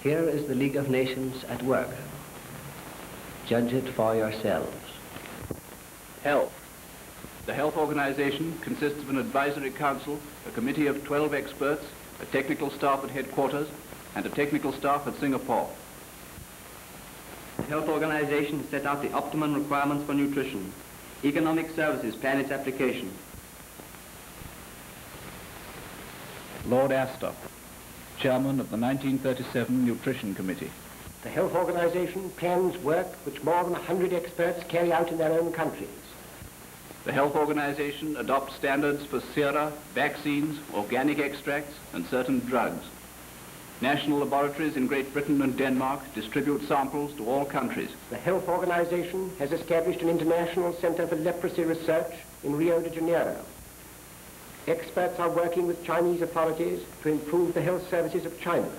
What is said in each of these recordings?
Here is the League of Nations at work. Judge it for yourselves. Health. The Health Organization consists of an advisory council, a committee of 12 experts, a technical staff at headquarters, and a technical staff at Singapore. The Health Organization set out the optimum requirements for nutrition. Economic services plan its application. Lord Astor, Chairman of the 1937 Nutrition Committee. The Health Organization plans work which more than 100 experts carry out in their own countries. The Health Organization adopts standards for sera, vaccines, organic extracts, and certain drugs. National laboratories in Great Britain and Denmark distribute samples to all countries. The Health Organization has established an international center for leprosy research in Rio de Janeiro. Experts are working with Chinese authorities to improve the health services of China.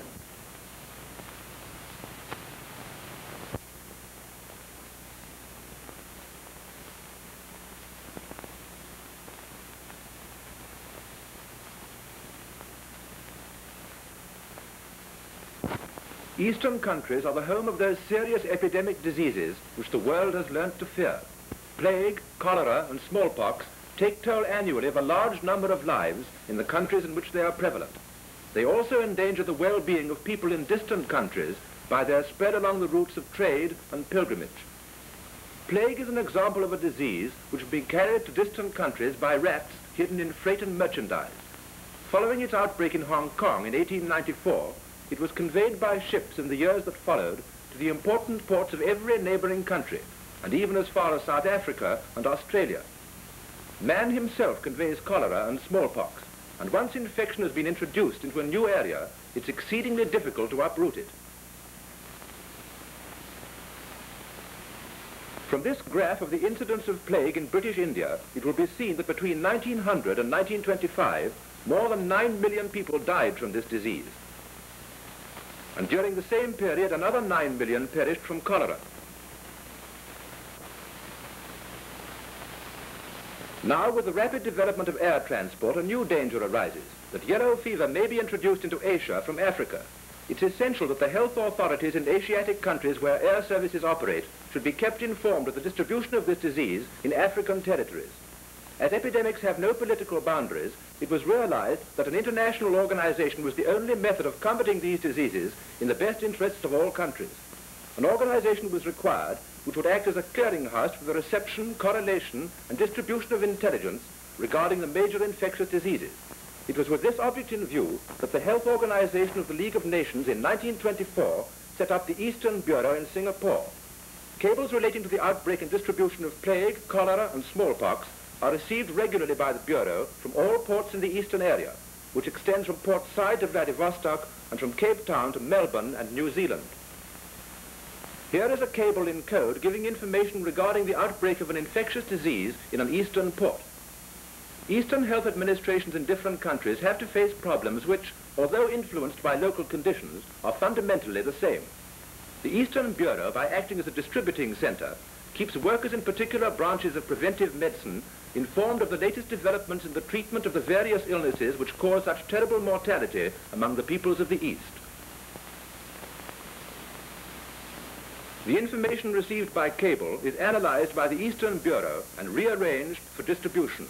Eastern countries are the home of those serious epidemic diseases which the world has learnt to fear. Plague, cholera and smallpox take toll annually of a large number of lives in the countries in which they are prevalent. They also endanger the well-being of people in distant countries by their spread along the routes of trade and pilgrimage. Plague is an example of a disease which has been carried to distant countries by rats hidden in freight and merchandise. Following its outbreak in Hong Kong in 1894, it was conveyed by ships in the years that followed to the important ports of every neighboring country, and even as far as South Africa and Australia. Man himself conveys cholera and smallpox, and once infection has been introduced into a new area, it's exceedingly difficult to uproot it. From this graph of the incidence of plague in British India, it will be seen that between 1900 and 1925, more than 9 million people died from this disease. And during the same period, another 9 million perished from cholera. Now, with the rapid development of air transport, a new danger arises, that yellow fever may be introduced into Asia from Africa. It's essential that the health authorities in Asiatic countries where air services operate should be kept informed of the distribution of this disease in African territories. As epidemics have no political boundaries, it was realized that an international organization was the only method of combating these diseases in the best interests of all countries. An organization was required which would act as a clearinghouse for the reception, correlation, and distribution of intelligence regarding the major infectious diseases. It was with this object in view that the Health Organization of the League of Nations in 1924 set up the Eastern Bureau in Singapore. Cables relating to the outbreak and distribution of plague, cholera, and smallpox are received regularly by the Bureau from all ports in the eastern area, which extends from Port Said to Vladivostok and from Cape Town to Melbourne and New Zealand. Here is a cable in code giving information regarding the outbreak of an infectious disease in an eastern port. Eastern health administrations in different countries have to face problems which, although influenced by local conditions, are fundamentally the same. The Eastern Bureau, by acting as a distributing center, keeps workers in particular branches of preventive medicine informed of the latest developments in the treatment of the various illnesses which cause such terrible mortality among the peoples of the East. The information received by cable is analyzed by the Eastern Bureau and rearranged for distribution.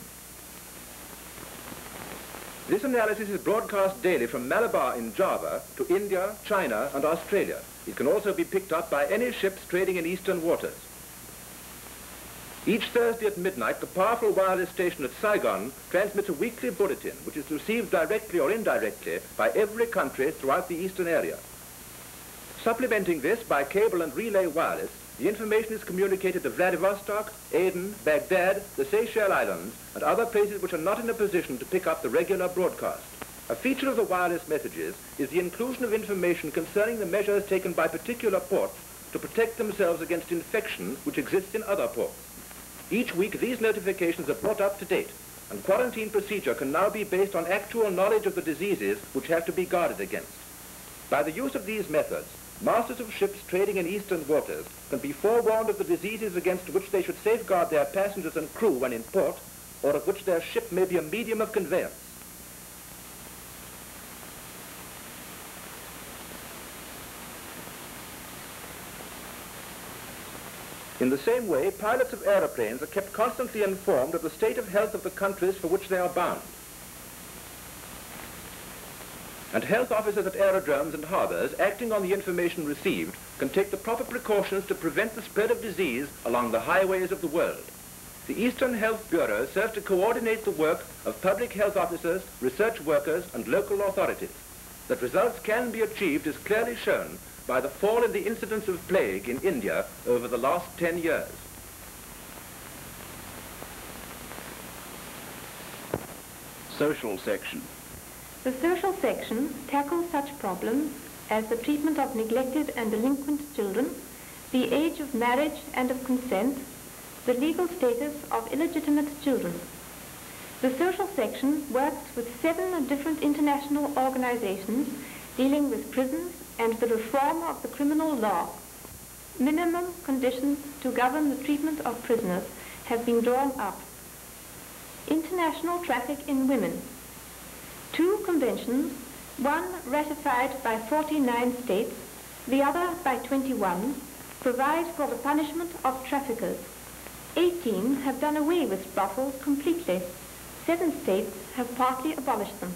This analysis is broadcast daily from Malabar in Java to India, China, and Australia. It can also be picked up by any ships trading in eastern waters. Each Thursday at midnight, the powerful wireless station at Saigon transmits a weekly bulletin which is received directly or indirectly by every country throughout the eastern area. Supplementing this by cable and relay wireless, the information is communicated to Vladivostok, Aden, Baghdad, the Seychelles Islands, and other places which are not in a position to pick up the regular broadcast. A feature of the wireless messages is the inclusion of information concerning the measures taken by particular ports to protect themselves against infection which exists in other ports. Each week, these notifications are brought up to date, and quarantine procedure can now be based on actual knowledge of the diseases which have to be guarded against. By the use of these methods, masters of ships trading in eastern waters can be forewarned of the diseases against which they should safeguard their passengers and crew when in port, or of which their ship may be a medium of conveyance. In the same way, pilots of aeroplanes are kept constantly informed of the state of health of the countries for which they are bound. And health officers at aerodromes and harbors, acting on the information received, can take the proper precautions to prevent the spread of disease along the highways of the world. The Eastern Health Bureau serves to coordinate the work of public health officers, research workers, and local authorities. That results can be achieved is clearly shown by the fall in the incidence of plague in India over the last 10 years. Social section. The social section tackles such problems as the treatment of neglected and delinquent children, the age of marriage and of consent, the legal status of illegitimate children. The social section works with 7 different international organizations dealing with prisons and the reform of the criminal law. Minimum conditions to govern the treatment of prisoners have been drawn up. International traffic in women. 2 conventions, one ratified by 49 states, the other by 21, provide for the punishment of traffickers. 18 have done away with brothels completely. 7 states have partly abolished them.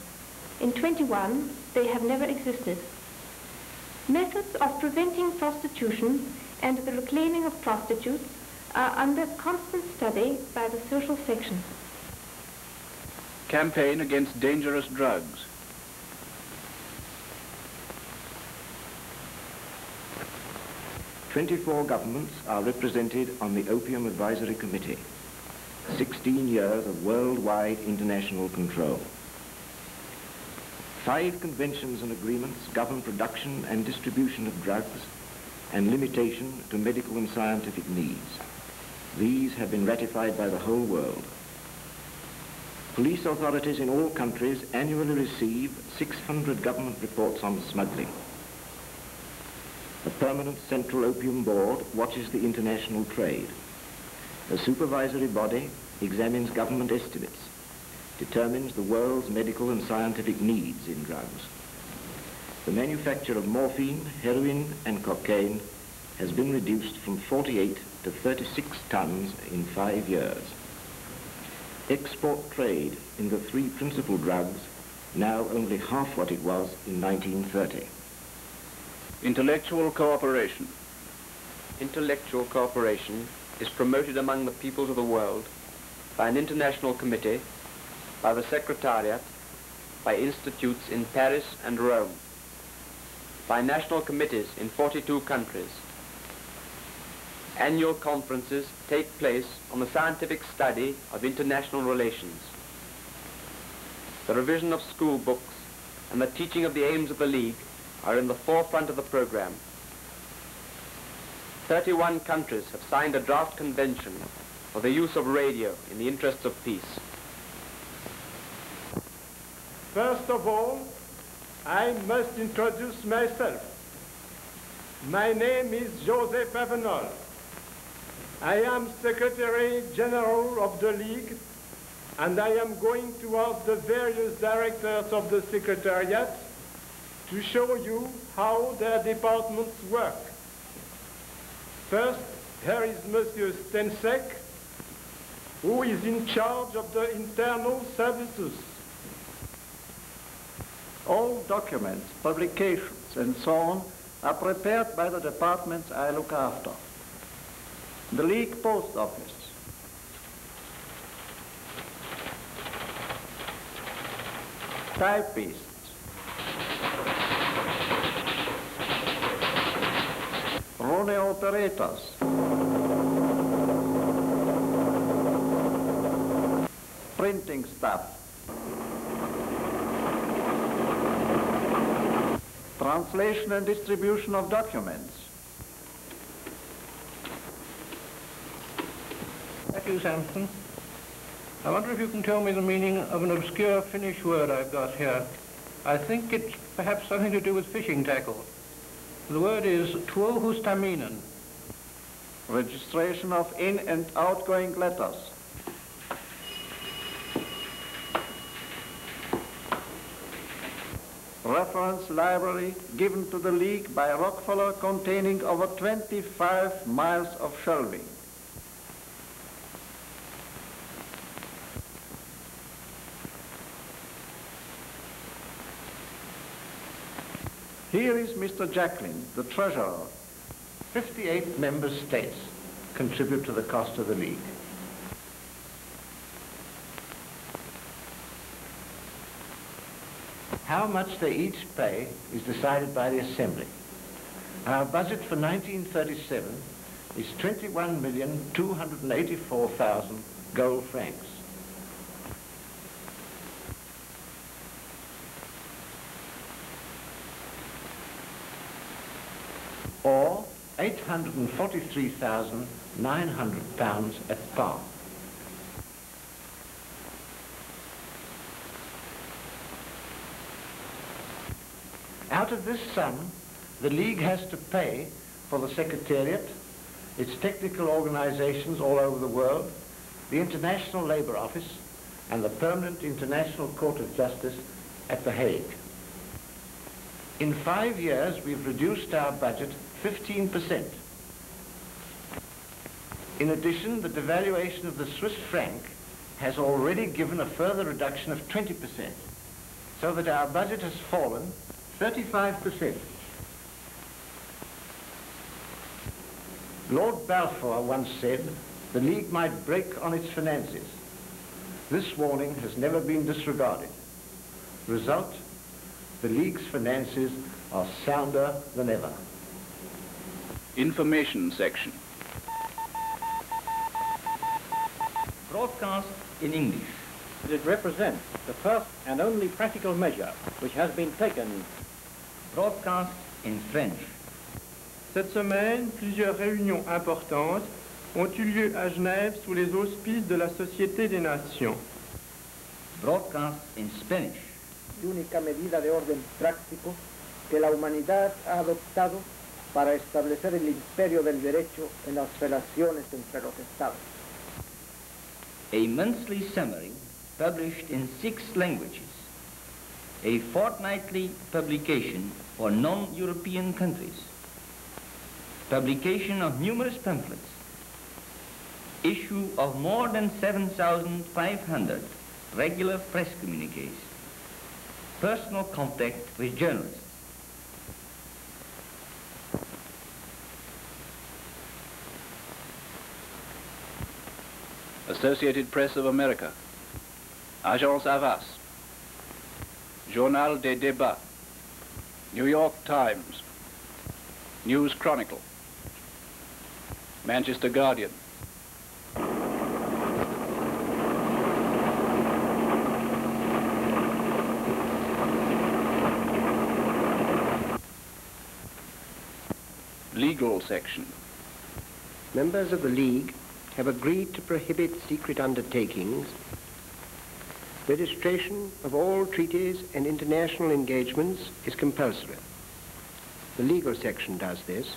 In 21, they have never existed. Methods of preventing prostitution and the reclaiming of prostitutes are under constant study by the social section. Campaign against dangerous drugs. "24 governments are represented on the Opium Advisory Committee. 16 years of worldwide international control. 5 conventions and agreements govern production and distribution of drugs and limitation to medical and scientific needs. These have been ratified by the whole world. Police authorities in all countries annually receive 600 government reports on smuggling. A permanent Central Opium Board watches the international trade. A supervisory body examines government estimates, determines the world's medical and scientific needs in drugs. The manufacture of morphine, heroin, and cocaine has been reduced from 48 to 36 tons in 5 years. Export trade in the 3 principal drugs now only half what it was in 1930. Intellectual cooperation. Intellectual cooperation is promoted among the peoples of the world by an international committee, by the Secretariat, by institutes in Paris and Rome, by national committees in 42 countries. Annual conferences take place on the scientific study of international relations. The revision of school books and the teaching of the aims of the League are in the forefront of the program. 31 countries have signed a draft convention for the use of radio in the interests of peace. First of all, I must introduce myself. My name is Joseph Avenol. I am Secretary General of the League, and I am going to ask the various directors of the Secretariat to show you how their departments work. First, here is Monsieur Stensek, who is in charge of the internal services. All documents, publications, and so on are prepared by the departments I look after. The League Post Office, typists, Rhone operators, printing staff, translation and distribution of documents. Thank you, Sampson. I wonder if you can tell me the meaning of an obscure Finnish word I've got here. I think it's perhaps something to do with fishing tackle. The word is tuohustaminen. Registration of in- and outgoing letters. reference library given to the League by Rockefeller containing over 25 miles of shelving. Here is Mr. Jacklin, the treasurer. 58 member states contribute to the cost of the League. How much they each pay is decided by the Assembly. Our budget for 1937 is 21,284,000 gold francs. Or 843,900 pounds at par. Out of this sum, the League has to pay for the Secretariat, its technical organizations all over the world, the International Labour Office, and the Permanent International Court of Justice at The Hague. In 5 years, we've reduced our budget 15%. In addition, the devaluation of the Swiss franc has already given a further reduction of 20%, so that our budget has fallen 35%. Lord Balfour once said, the League might break on its finances. This warning has never been disregarded. Result, the League's finances are sounder than ever. Information section. Broadcast in English. It represents the first and only practical measure which has been taken. Broadcast in French. Cette semaine, plusieurs réunions importantes ont eu lieu à Genève sous les auspices de la Société des Nations. Broadcast in Spanish. Única medida de orden práctico que la humanidad ha adoptado para establecer el imperio del derecho en las relaciones entre los Estados. A monthly summary published in 6 languages. A fortnightly publication for non-European countries. Publication of numerous pamphlets. Issue of more than 7,500 regular press communiques. Personal contact with journalists. Associated Press of America, Agence Havas, Journal des Débats, New York Times, News Chronicle, Manchester Guardian. Legal section. Members of the League have agreed to prohibit secret undertakings. Registration of all treaties and international engagements is compulsory. The legal section does this.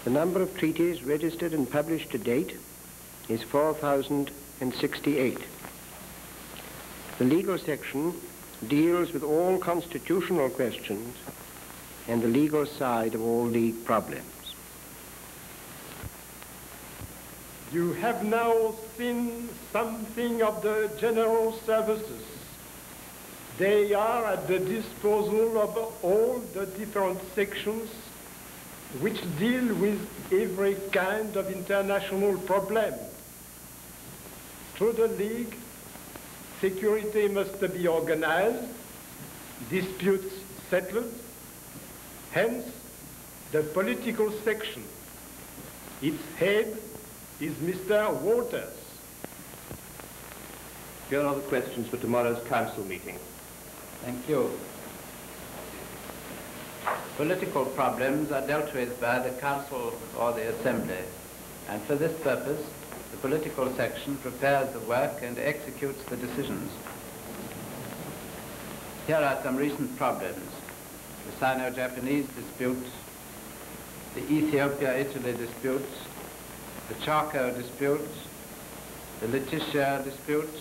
The number of treaties registered and published to date is 4,068. The legal section deals with all constitutional questions and the legal side of all League problems. You have now seen something of the general services. They are at the disposal of all the different sections which deal with every kind of international problem. Through the League, security must be organized, disputes settled, hence the political section. Its head is Mr. Walters. Here are the questions for tomorrow's council meeting. Thank you. Political problems are dealt with by the Council or the Assembly, and for this purpose, the political section prepares the work and executes the decisions. Here are some recent problems. The Sino-Japanese dispute, the Ethiopia-Italy dispute, the Chaco dispute, the Letitia dispute,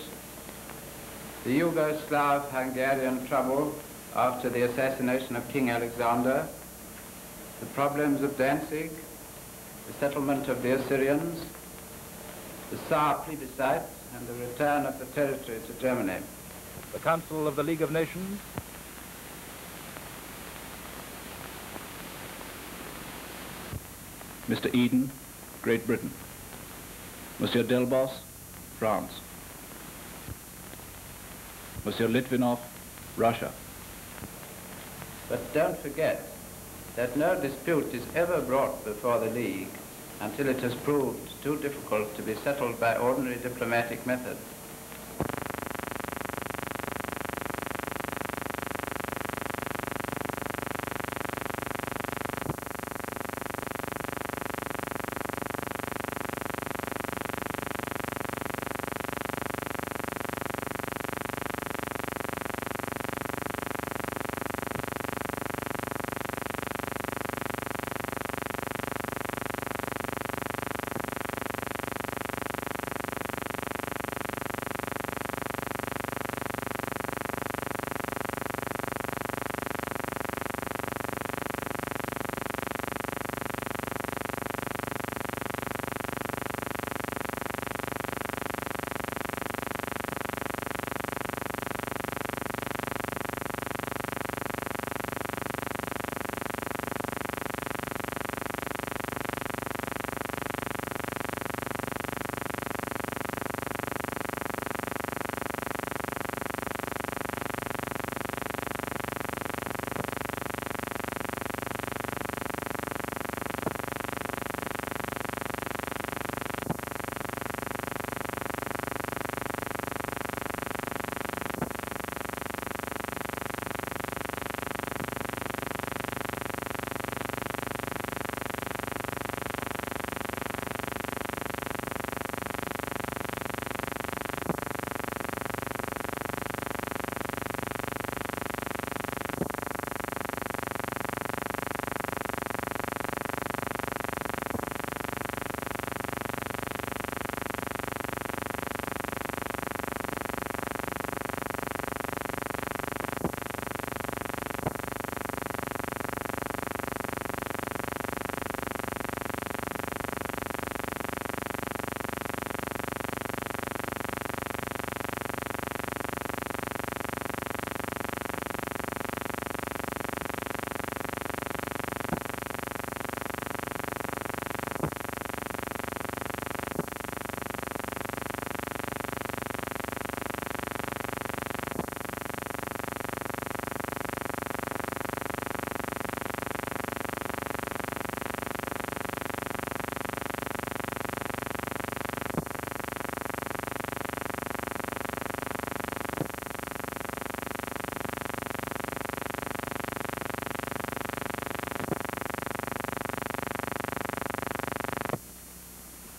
the Yugoslav-Hungarian trouble after the assassination of King Alexander, the problems of Danzig, the settlement of the Assyrians, the Saar plebiscite, and the return of the territory to Germany. The Council of the League of Nations. Mr. Eden, Great Britain. Monsieur Delbos, France. Monsieur Litvinov, Russia. But don't forget that no dispute is ever brought before the League until it has proved too difficult to be settled by ordinary diplomatic methods.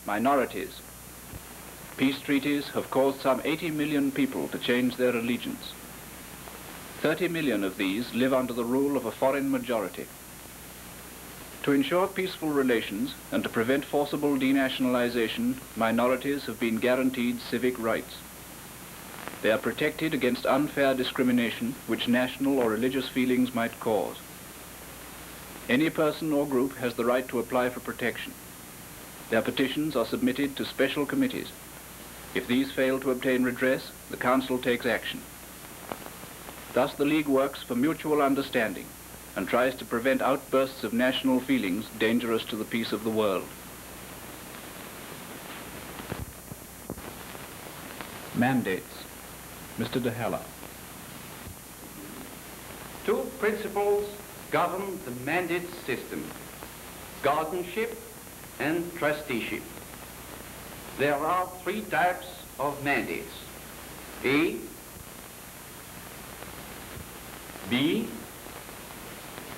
Minorities. Peace treaties have caused some 80 million people to change their allegiance. 30 million of these live under the rule of a foreign majority. To ensure peaceful relations and to prevent forcible denationalization, minorities have been guaranteed civic rights. They are protected against unfair discrimination which national or religious feelings might cause. Any person or group has the right to apply for protection. Their petitions are submitted to special committees. If these fail to obtain redress, the Council takes action. Thus the League works for mutual understanding and tries to prevent outbursts of national feelings dangerous to the peace of the world. Mandates. Mr. De Helle. Two principles govern the mandate system: guardianship and trusteeship. There are three types of mandates: A, B,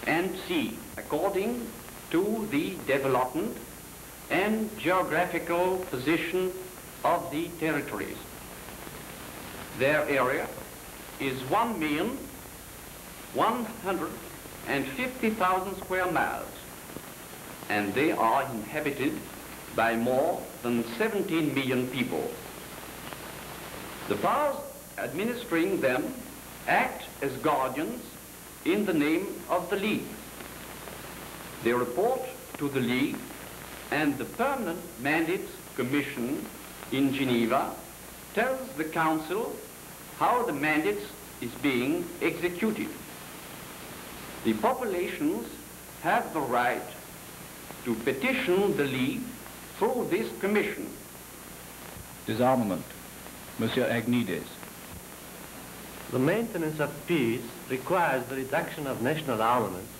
and C, according to the development and geographical position of the territories. Their area is 1,150,000 square miles, and they are inhabited by more than 17 million people. The powers administering them act as guardians in the name of the League. They report to the League, and the Permanent Mandates Commission in Geneva tells the Council how the mandates is being executed. The populations have the right to petition the League through this commission. Disarmament. Monsieur Agnides. The maintenance of peace requires the reduction of national armaments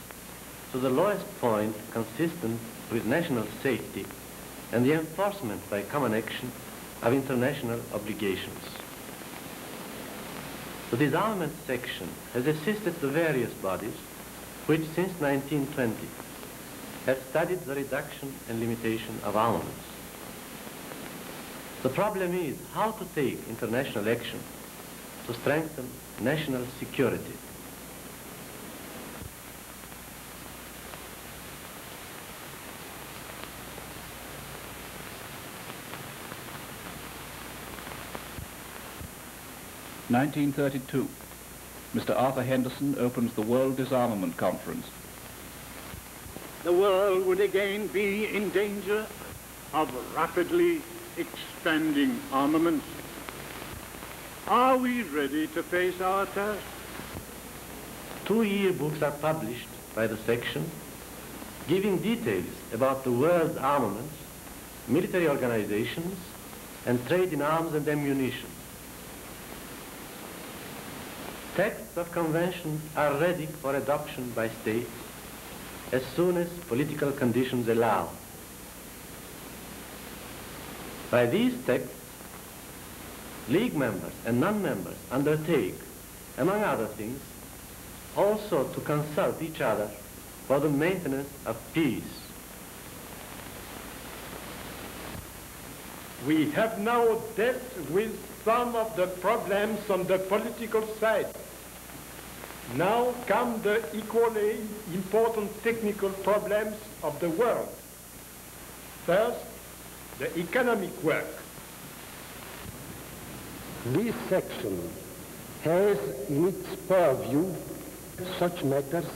to the lowest point consistent with national safety and the enforcement by common action of international obligations. The disarmament section has assisted the various bodies which since 1920 have studied the reduction and limitation of armaments. The problem is how to take international action to strengthen national security. (1932). Mr. Arthur Henderson opens the World Disarmament Conference. The world would again be in danger of rapidly expanding armaments. Are we ready to face our task? 2 yearbooks are published by the section giving details about the world's armaments, military organizations, and trade in arms and ammunition. Texts of conventions are ready for adoption by states as soon as political conditions allow. By these texts, League members and non-members undertake, among other things, also to consult each other for the maintenance of peace. We have now dealt with some of the problems on the political side. Now come the equally important technical problems of the world. First, the economic work. This section has in its purview such matters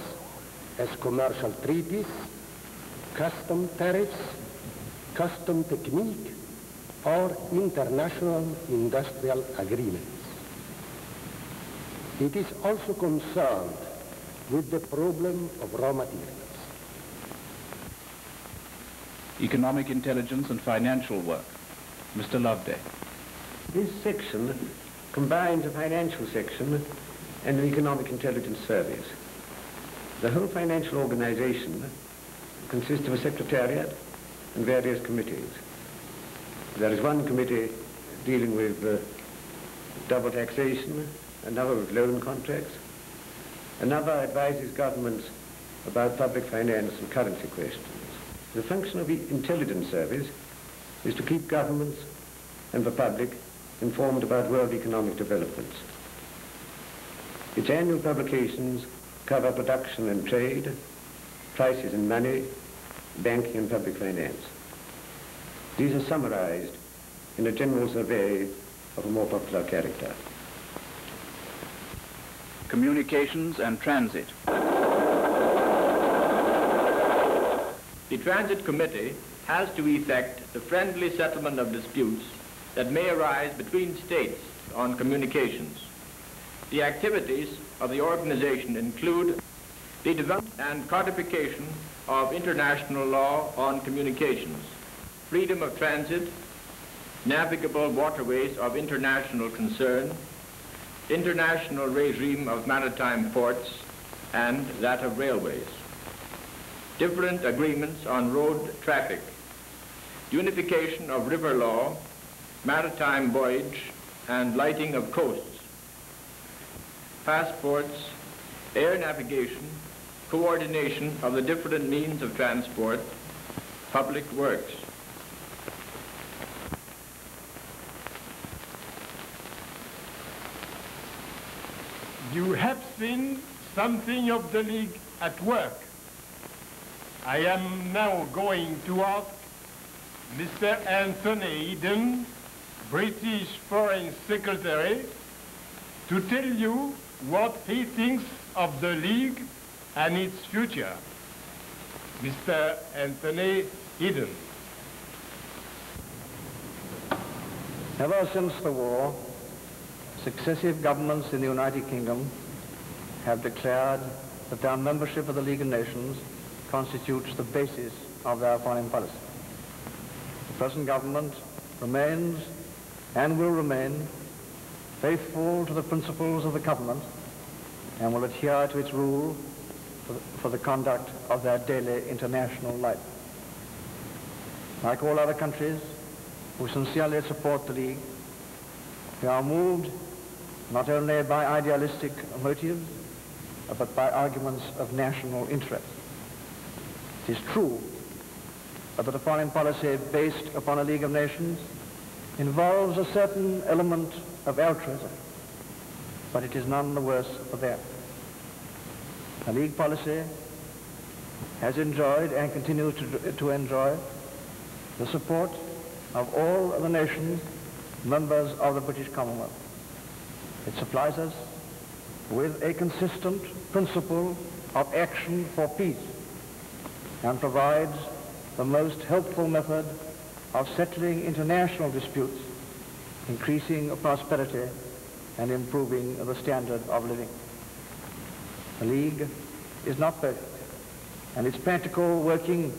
as commercial treaties, custom tariffs, custom technique, or international industrial agreements. It is also concerned with the problem of raw materials. Economic intelligence and financial work. Mr. Loveday. This section combines a financial section and an economic intelligence service. The whole financial organization consists of a secretariat and various committees. There is one committee dealing with double taxation, another with loan contracts, another advises governments about public finance and currency questions. The function of the intelligence service is to keep governments and the public informed about world economic developments. Its annual publications cover production and trade, prices in money, banking and public finance. These are summarized in a general survey of a more popular character. Communications and transit. The Transit Committee has to effect the friendly settlement of disputes that may arise between states on communications. The activities of the organization include the development and codification of international law on communications, freedom of transit, navigable waterways of international concern, international regime of maritime ports, and that of railways, different agreements on road traffic, unification of river law, maritime voyage, and lighting of coasts, passports, air navigation, coordination of the different means of transport, public works. You have seen something of the League at work. I am now going to ask Mr. Anthony Eden, British Foreign Secretary, to tell you what he thinks of the League and its future, Mr. Anthony Eden. Ever since the war, successive governments in the United Kingdom have declared that their membership of the League of Nations constitutes the basis of their foreign policy. The present government remains and will remain faithful to the principles of the Covenant and will adhere to its rule for the conduct of their daily international life. Like all other countries who sincerely support the League, we are moved not only by idealistic motives, but by arguments of national interest. It is true that the foreign policy based upon a League of Nations involves a certain element of altruism, but it is none the worse for that. The League policy has enjoyed and continues to enjoy the support of all the nations members of the British Commonwealth. It supplies us with a consistent principle of action for peace and provides the most helpful method of settling international disputes, increasing prosperity and improving the standard of living. The League is not perfect, and its practical working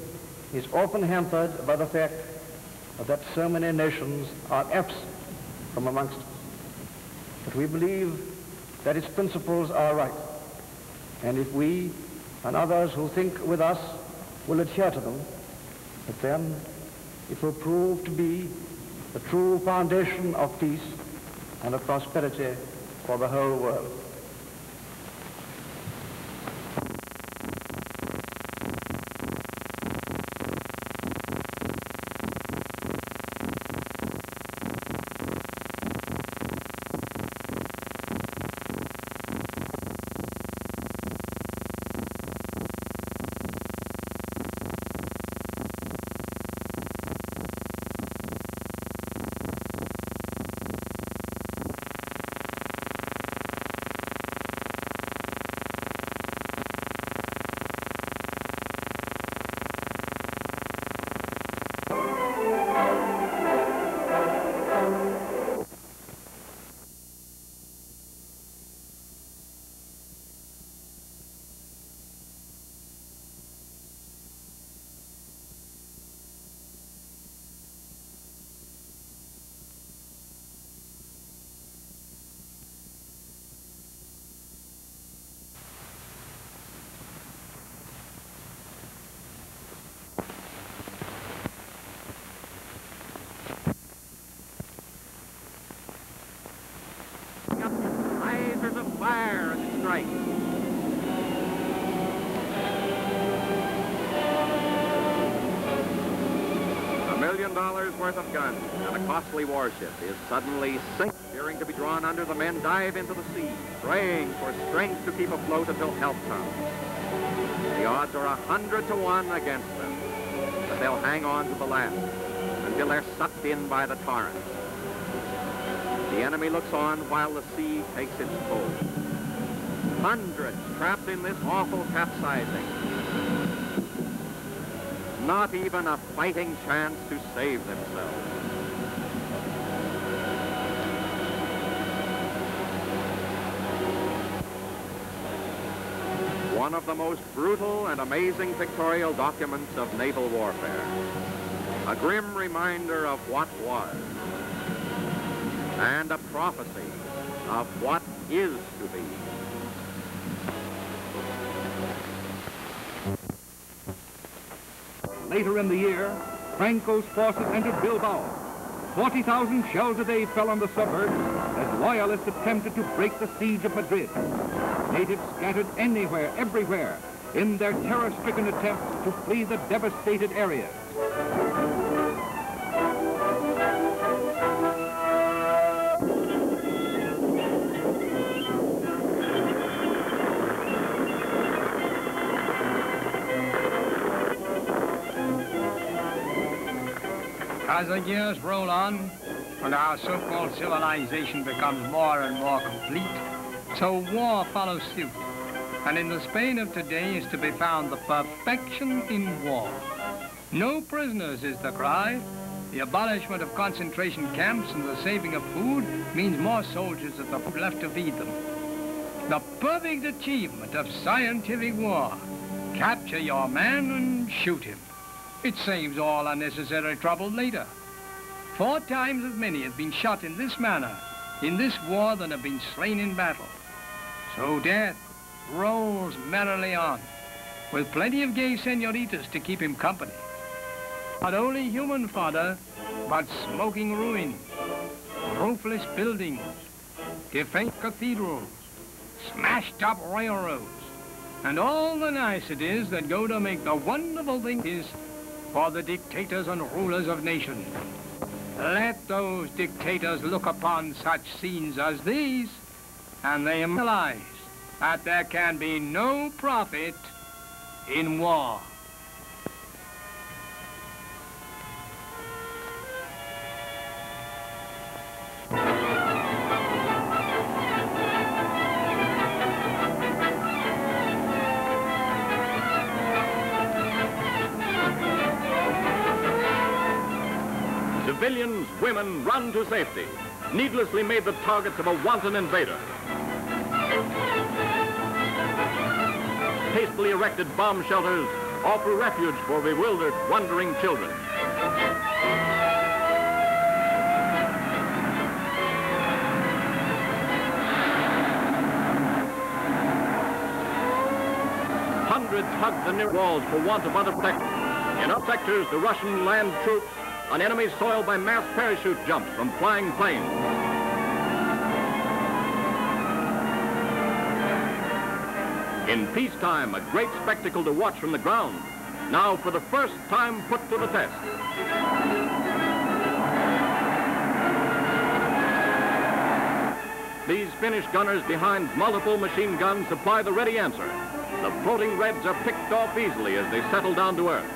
is often hampered by the fact that so many nations are absent from amongst us. But we believe that its principles are right, and if we and others who think with us will adhere to them, but then it will prove to be the true foundation of peace and of prosperity for the whole world. Fire and strike. $1 million worth of guns and a costly warship is suddenly sunk. Fearing to be drawn under, the men dive into the sea, praying for strength to keep afloat until help comes. The odds are 100 to 1 against them, but they'll hang on to the last until they're sucked in by the torrent. The enemy looks on while the sea takes its toll. Hundreds trapped in this awful capsizing. Not even a fighting chance to save themselves. One of the most brutal and amazing pictorial documents of naval warfare. A grim reminder of what was. And a prophecy of what is to be. Later in the year, Franco's forces entered Bilbao. 40,000 shells a day fell on the suburbs as loyalists attempted to break the siege of Madrid. Natives scattered anywhere, everywhere, in their terror-stricken attempts to flee the devastated area. As the years roll on, and our so-called civilization becomes more and more complete, so war follows suit. And in the Spain of today is to be found the perfection in war. No prisoners is the cry. The abolishment of concentration camps and the saving of food means more soldiers at the front left to feed them. The perfect achievement of scientific war. Capture your man and shoot him. It saves all unnecessary trouble later. 4 times as many have been shot in this manner in this war than have been slain in battle. So death rolls merrily on, with plenty of gay senoritas to keep him company. Not only human fodder, but smoking ruins, roofless buildings, defaced cathedrals, smashed up railroads, and all the niceties that go to make the wonderful things for the dictators and rulers of nations. Let those dictators look upon such scenes as these, and they realize that there can be no profit in war. Civilians, women run to safety, needlessly made the targets of a wanton invader. Hastily erected bomb shelters offer refuge for bewildered, wondering children. Hundreds hug the near walls for want of other protection. In other sectors, the Russian land troops on enemy soil by mass parachute jumps from flying planes. In peacetime, a great spectacle to watch from the ground, now for the first time put to the test. These Finnish gunners behind multiple machine guns supply the ready answer. The floating Reds are picked off easily as they settle down to earth.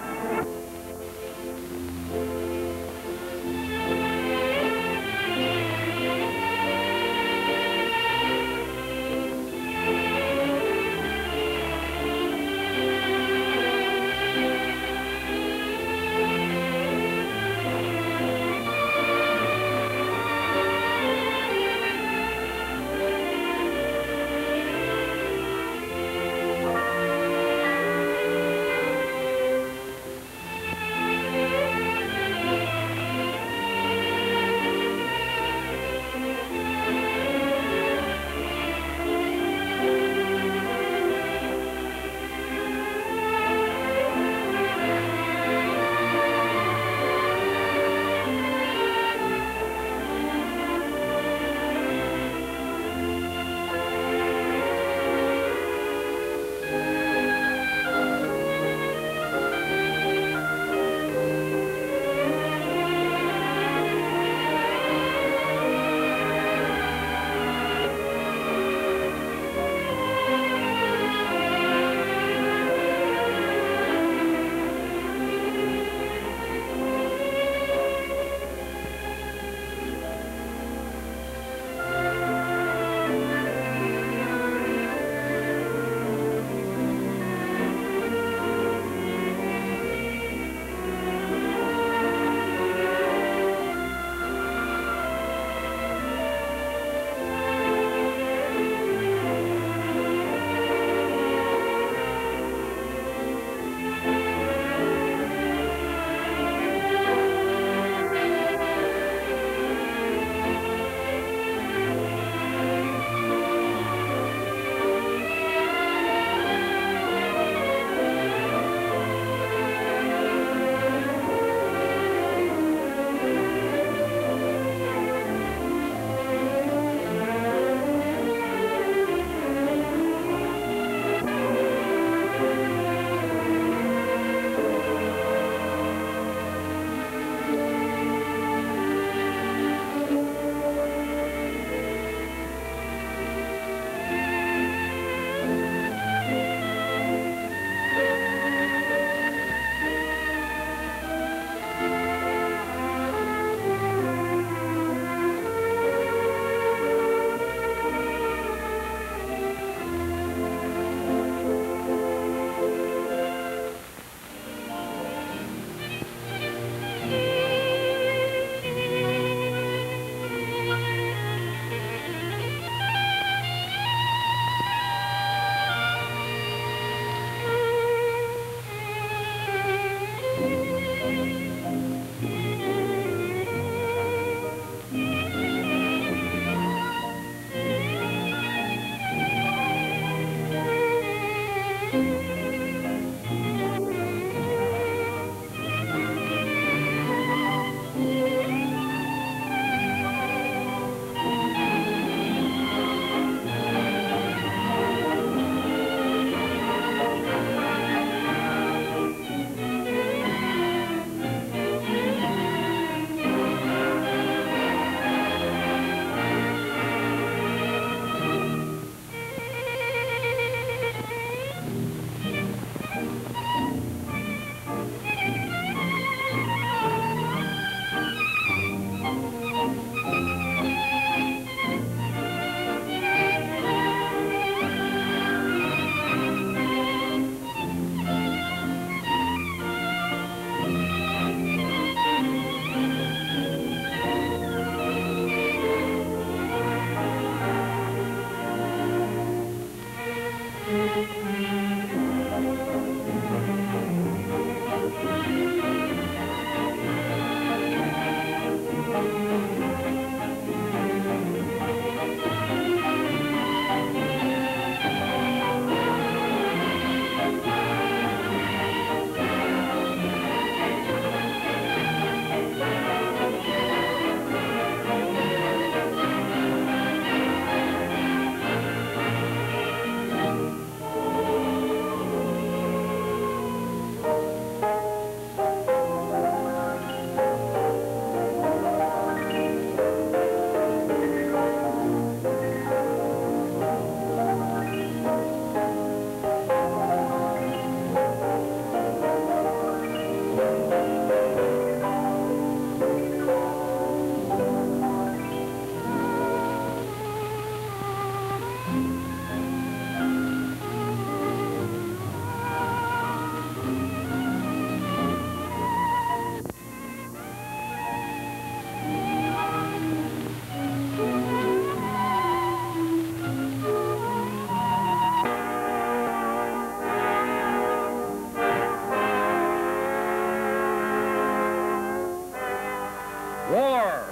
War,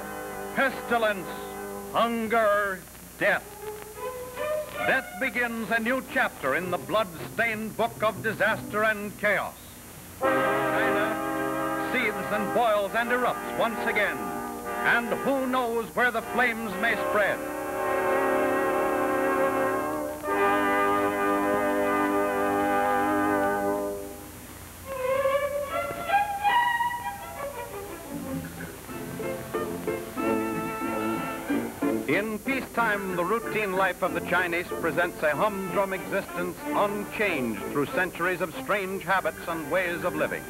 pestilence, hunger, death. Death begins a new chapter in the blood-stained book of disaster and chaos. China seethes and boils and erupts once again, and who knows where the flames may spread. In peacetime, the routine life of the Chinese presents a humdrum existence unchanged through centuries of strange habits and ways of living.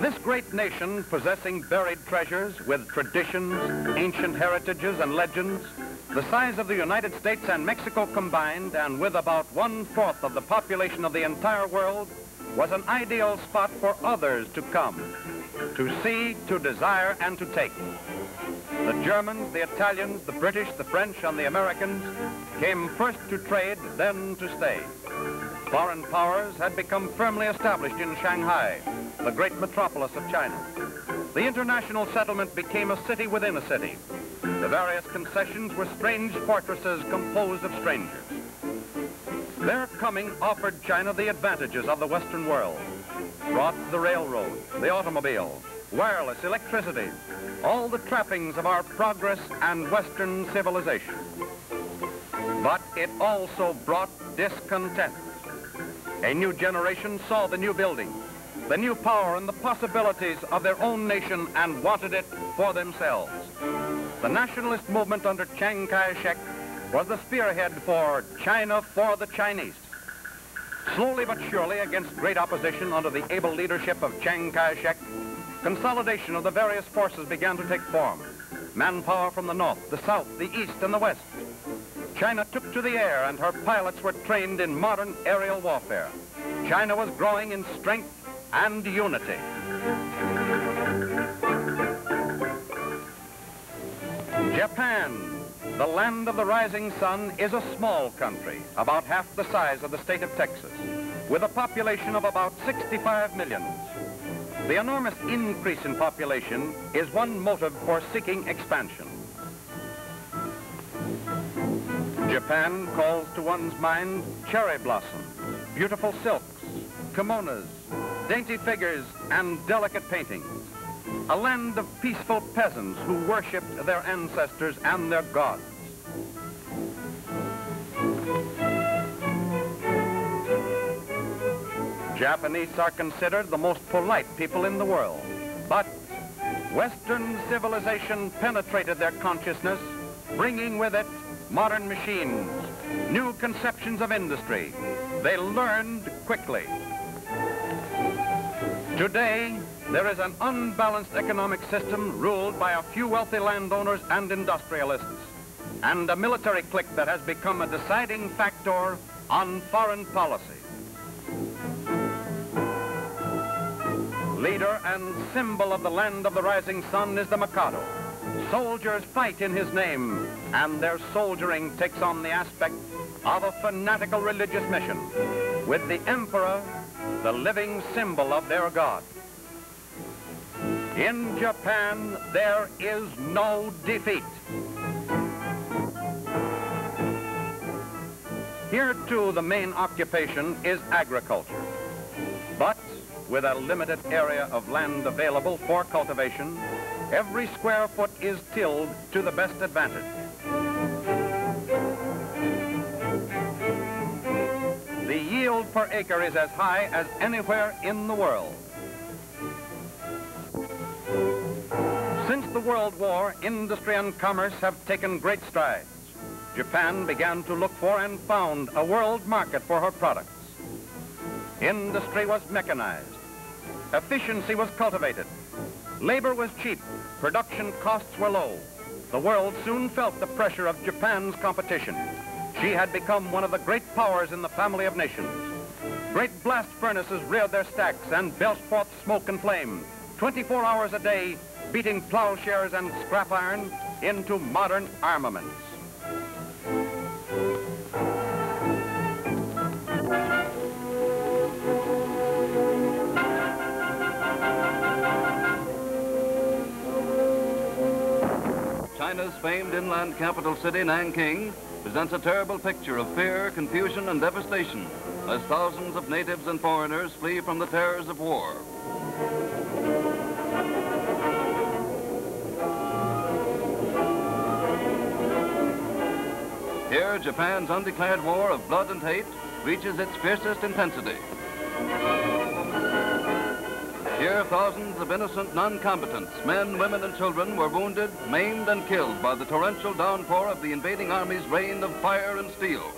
This great nation, possessing buried treasures with traditions, ancient heritages, and legends, the size of the United States and Mexico combined, and with about 1/4 of the population of the entire world, was an ideal spot for others to come, to see, to desire, and to take. The Germans, the Italians, the British, the French, and the Americans came first to trade, then to stay. Foreign powers had become firmly established in Shanghai, the great metropolis of China. The international settlement became a city within a city. The various concessions were strange fortresses composed of strangers. Their coming offered China the advantages of the Western world, brought the railroad, the automobile, wireless, electricity, all the trappings of our progress and Western civilization. But it also brought discontent. A new generation saw the new building, the new power and the possibilities of their own nation, and wanted it for themselves. The nationalist movement under Chiang Kai-shek was the spearhead for China for the Chinese. Slowly but surely, against great opposition under the able leadership of Chiang Kai-shek, consolidation of the various forces began to take form. Manpower from the north, the south, the east, and the west. China took to the air, and her pilots were trained in modern aerial warfare. China was growing in strength and unity. Japan, the land of the rising sun, is a small country, about half the size of the state of Texas, with a population of about 65 million. The enormous increase in population is one motive for seeking expansion. Japan calls to one's mind cherry blossom, beautiful silks, kimonos, dainty figures, and delicate paintings. A land of peaceful peasants who worshipped their ancestors and their gods. Japanese are considered the most polite people in the world, but Western civilization penetrated their consciousness, bringing with it modern machines, new conceptions of industry. They learned quickly. Today, there is an unbalanced economic system ruled by a few wealthy landowners and industrialists, and a military clique that has become a deciding factor on foreign policy. Leader and symbol of the land of the rising sun is the Mikado. Soldiers fight in his name, and their soldiering takes on the aspect of a fanatical religious mission, with the emperor the living symbol of their god. In Japan, there is no defeat. Here, too, the main occupation is agriculture. But with a limited area of land available for cultivation, every square foot is tilled to the best advantage. The yield per acre is as high as anywhere in the world. Since the World War, industry and commerce have taken great strides. Japan began to look for and found a world market for her products. Industry was mechanized. Efficiency was cultivated. Labor was cheap. Production costs were low. The world soon felt the pressure of Japan's competition. She had become one of the great powers in the family of nations. Great blast furnaces reared their stacks and belched forth smoke and flame, 24 hours a day, beating plowshares and scrap iron into modern armaments. China's famed inland capital city, Nanking, presents a terrible picture of fear, confusion, and devastation as thousands of natives and foreigners flee from the terrors of war. Here, Japan's undeclared war of blood and hate reaches its fiercest intensity. Here, thousands of innocent non-combatants, men, women, and children, were wounded, maimed, and killed by the torrential downpour of the invading army's rain of fire and steel.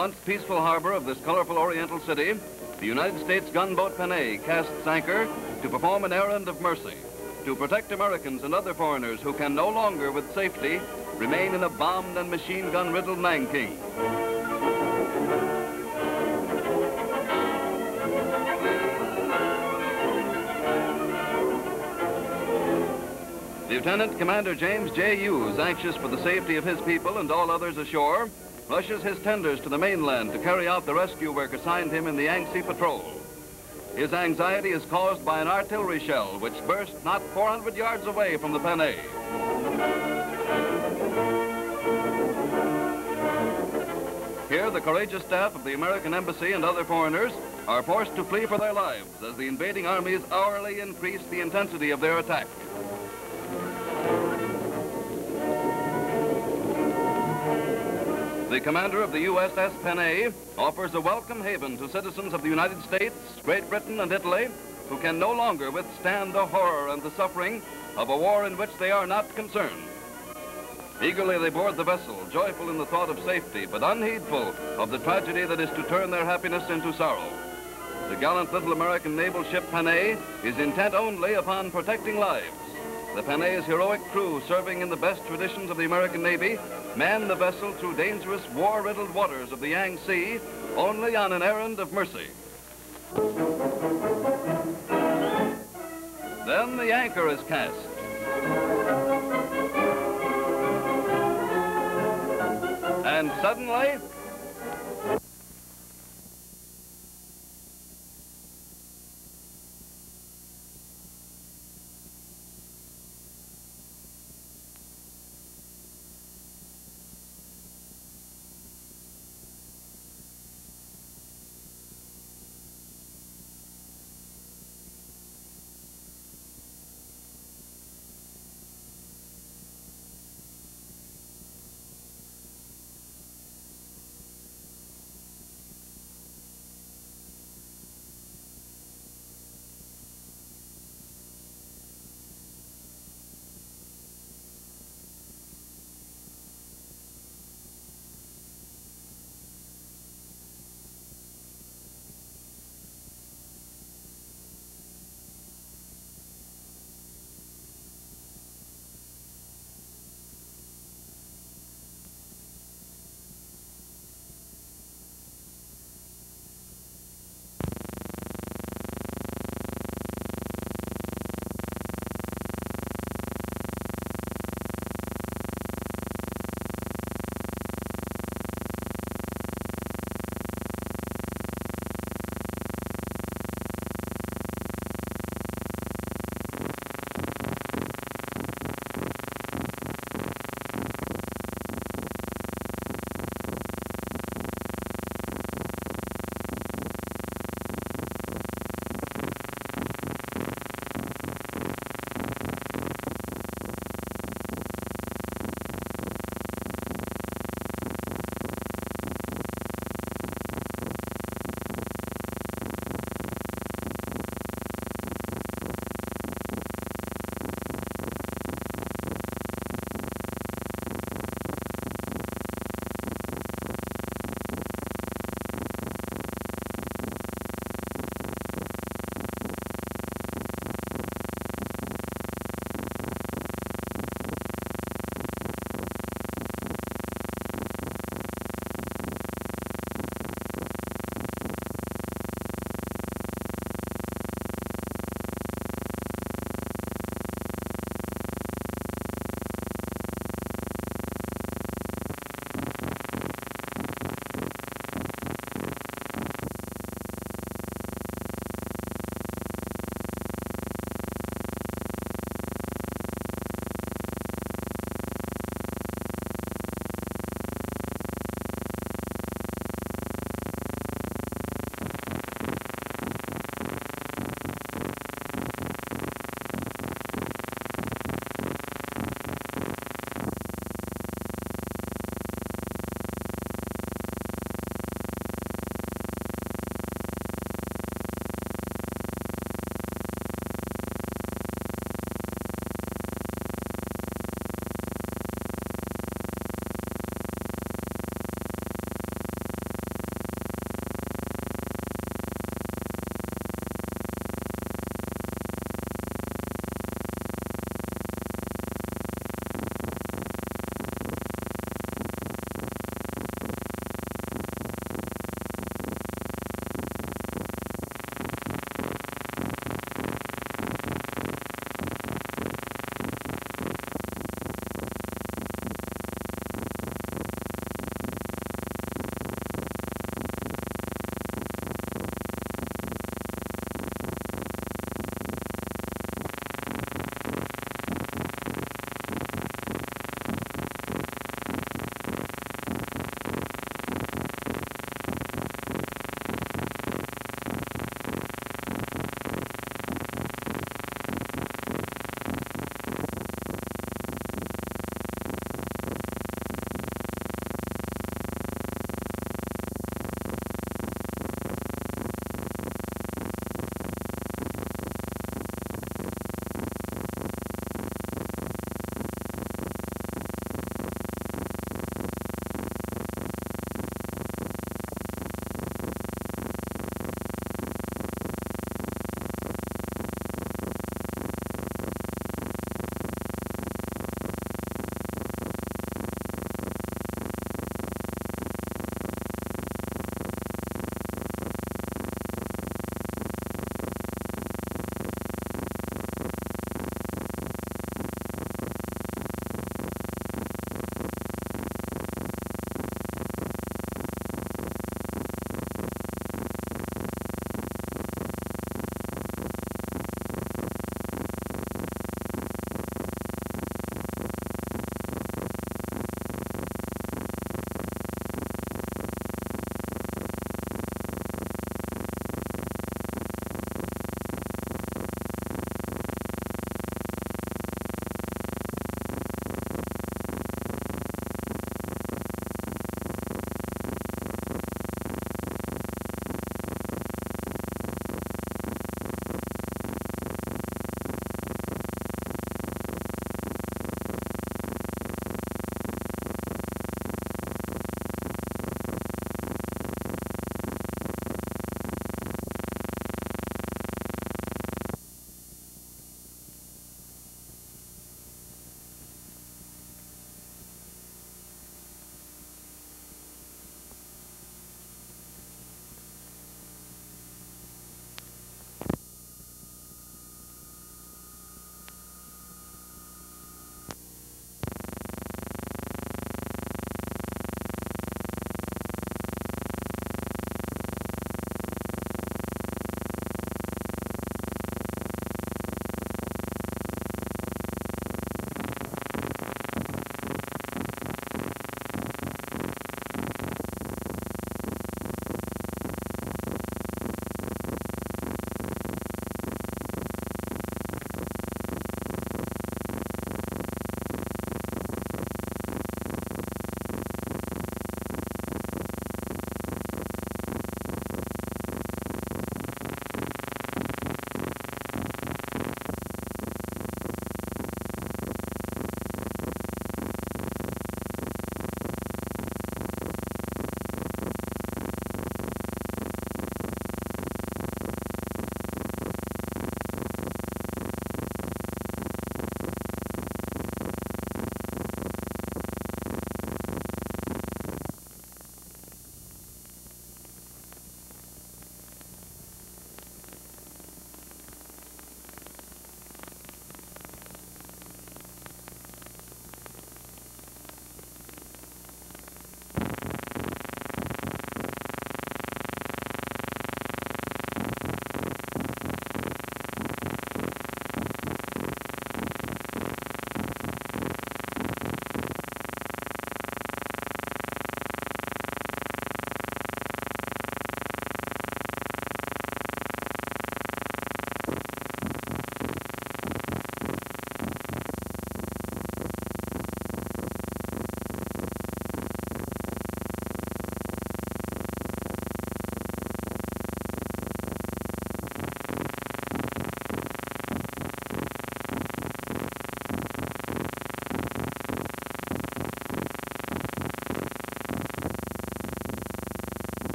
once peaceful harbor of this colorful oriental city, the United States gunboat Panay casts anchor to perform an errand of mercy, to protect Americans and other foreigners who can no longer with safety remain in a bombed and machine gun riddled Nanking. Lieutenant Commander James J. Hughes, anxious for the safety of his people and all others ashore, rushes his tenders to the mainland to carry out the rescue work assigned him in the Yangtze Patrol. His anxiety is caused by an artillery shell which burst not 400 yards away from the Panay. Here, the courageous staff of the American Embassy and other foreigners are forced to flee for their lives as the invading armies hourly increase the intensity of their attack. The commander of the USS Panay offers a welcome haven to citizens of the United States, Great Britain, and Italy who can no longer withstand the horror and the suffering of a war in which they are not concerned. Eagerly they board the vessel, joyful in the thought of safety, but unheedful of the tragedy that is to turn their happiness into sorrow. The gallant little American naval ship Panay is intent only upon protecting lives. The Panay's heroic crew, serving in the best traditions of the American Navy, man the vessel through dangerous, war-riddled waters of the Yangtze, only on an errand of mercy. Then the anchor is cast. And suddenly,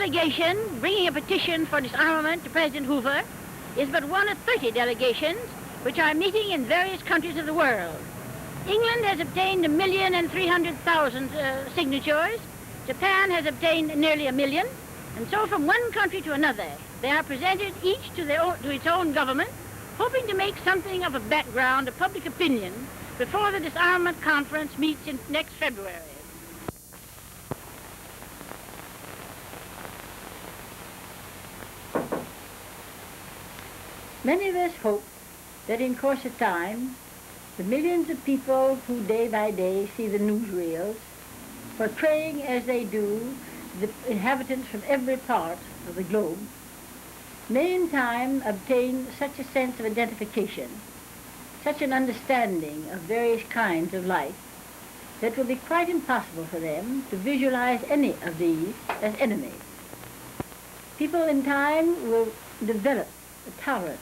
delegation bringing a petition for disarmament to President Hoover is but one of 30 delegations which are meeting in various countries of the world. England has obtained 1,300,000 signatures. Japan has obtained nearly 1 million. And so from one country to another, they are presented each to its own government, hoping to make something of a background of public opinion before the disarmament conference meets in next February. Many of us hope that in course of time, the millions of people who day by day see the newsreels, portraying as they do the inhabitants from every part of the globe, may in time obtain such a sense of identification, such an understanding of various kinds of life, that it will be quite impossible for them to visualize any of these as enemies. People in time will develop a tolerance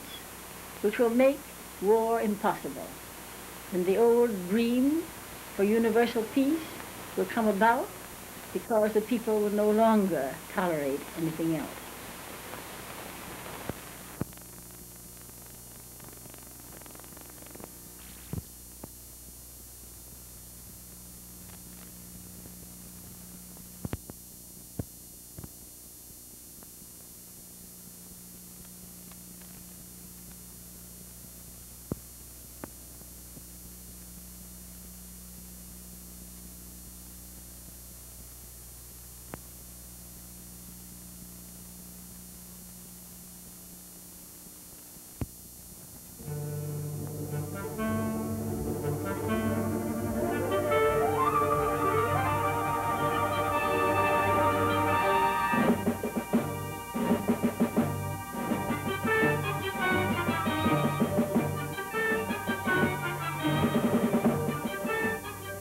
which will make war impossible. And the old dream for universal peace will come about because the people will no longer tolerate anything else.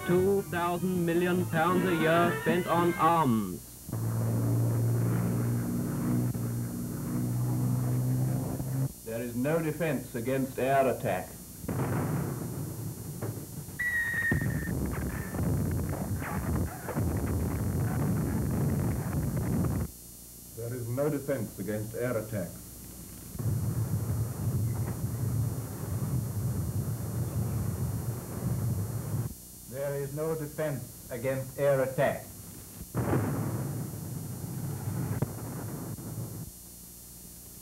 £2,000 million a year spent on arms. There is no defense against air attack. There is no defense against air attack. There is no defense against air attack.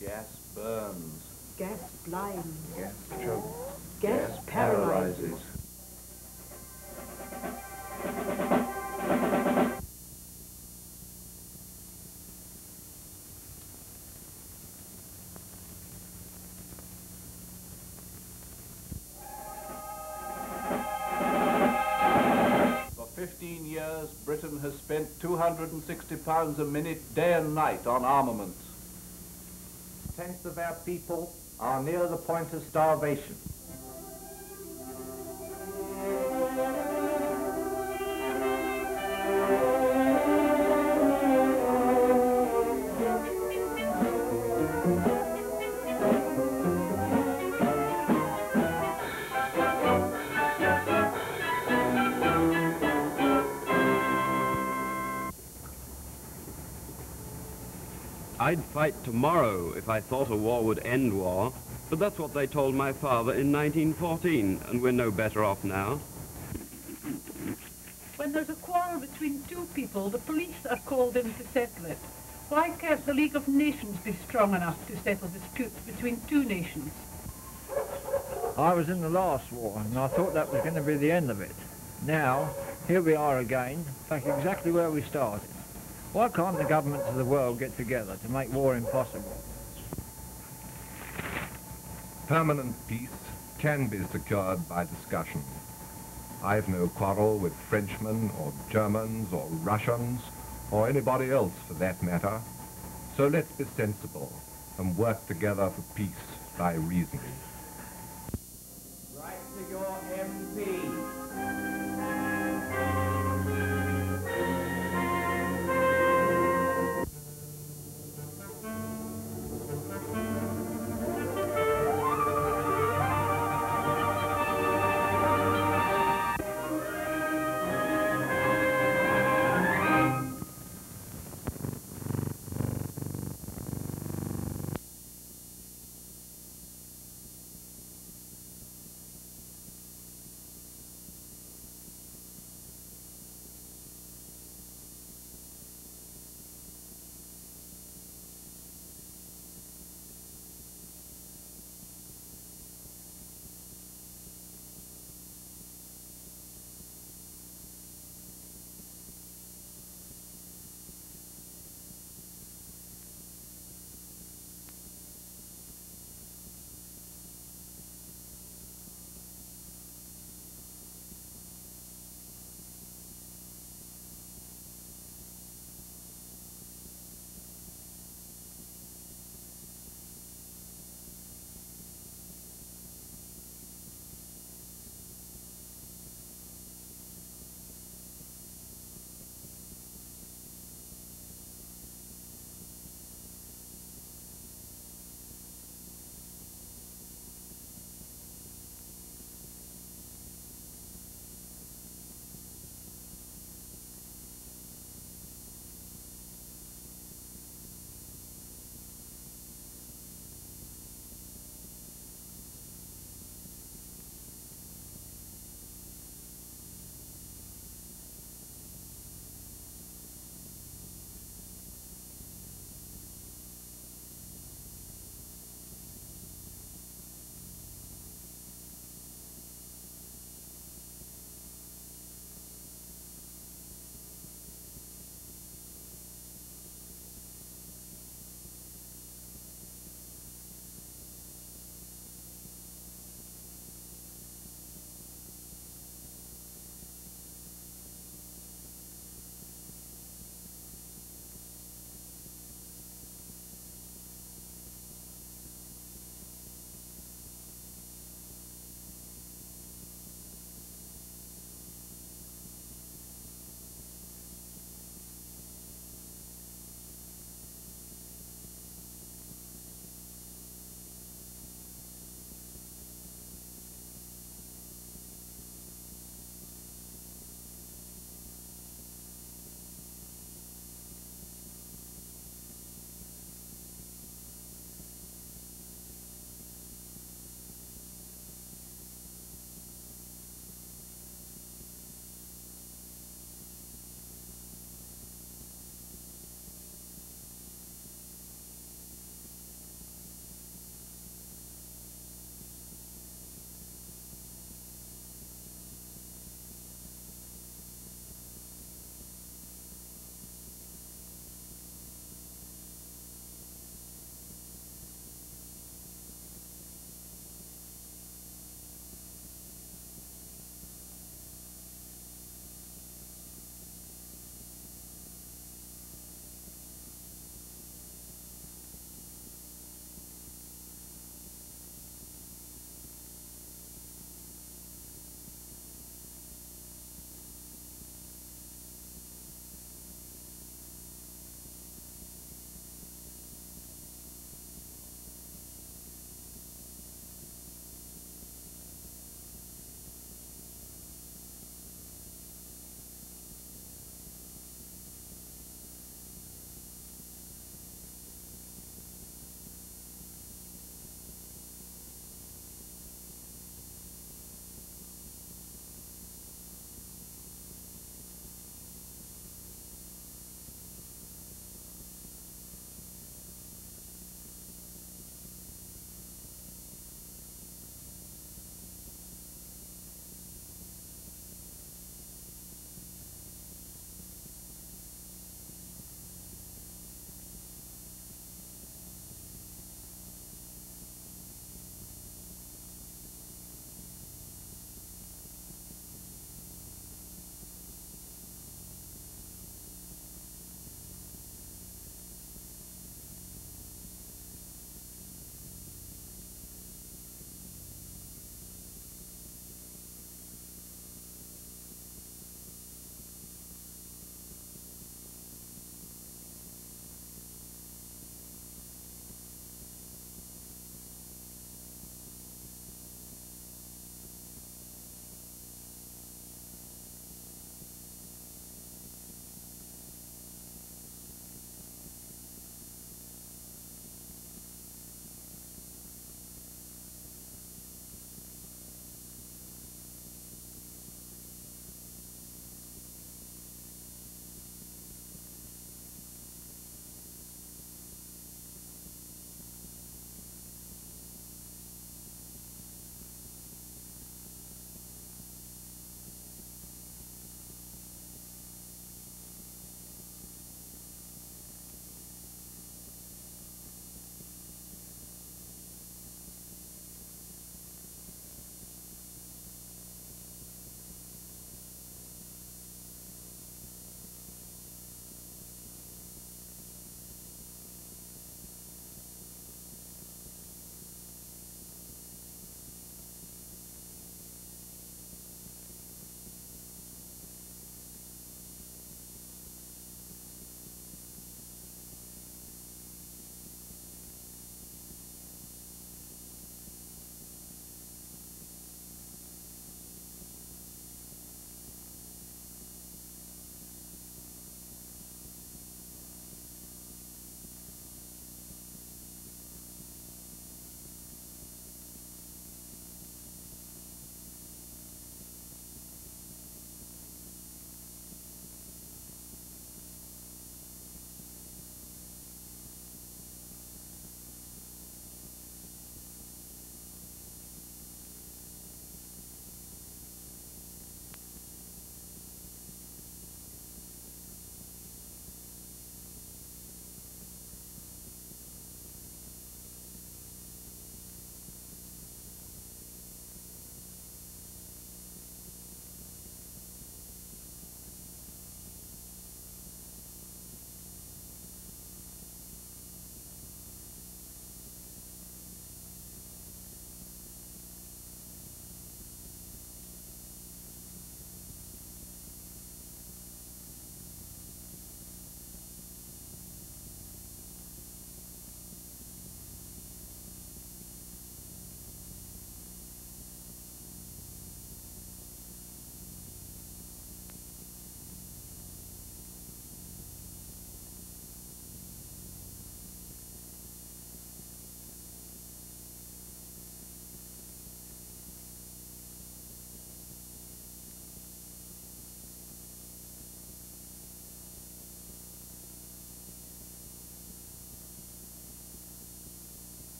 Gas burns. Gas blinds. Gas chokes. Gas paralyzes. For 15 years, Britain has spent £260 a minute, day and night, on armaments. Tenths of our people are near the point of starvation. I'd fight tomorrow if I thought a war would end war, but that's what they told my father in 1914, and we're no better off now. When there's a quarrel between two people, the police are called in to settle it. Why can't the League of Nations be strong enough to settle disputes between two nations? I was in the last war, and I thought that was going to be the end of it. Now, here we are again, back exactly where we started. Why can't the governments of the world get together to make war impossible? Permanent peace can be secured by discussion. I've no quarrel with Frenchmen or Germans or Russians or anybody else for that matter. So let's be sensible and work together for peace by reason. Write to your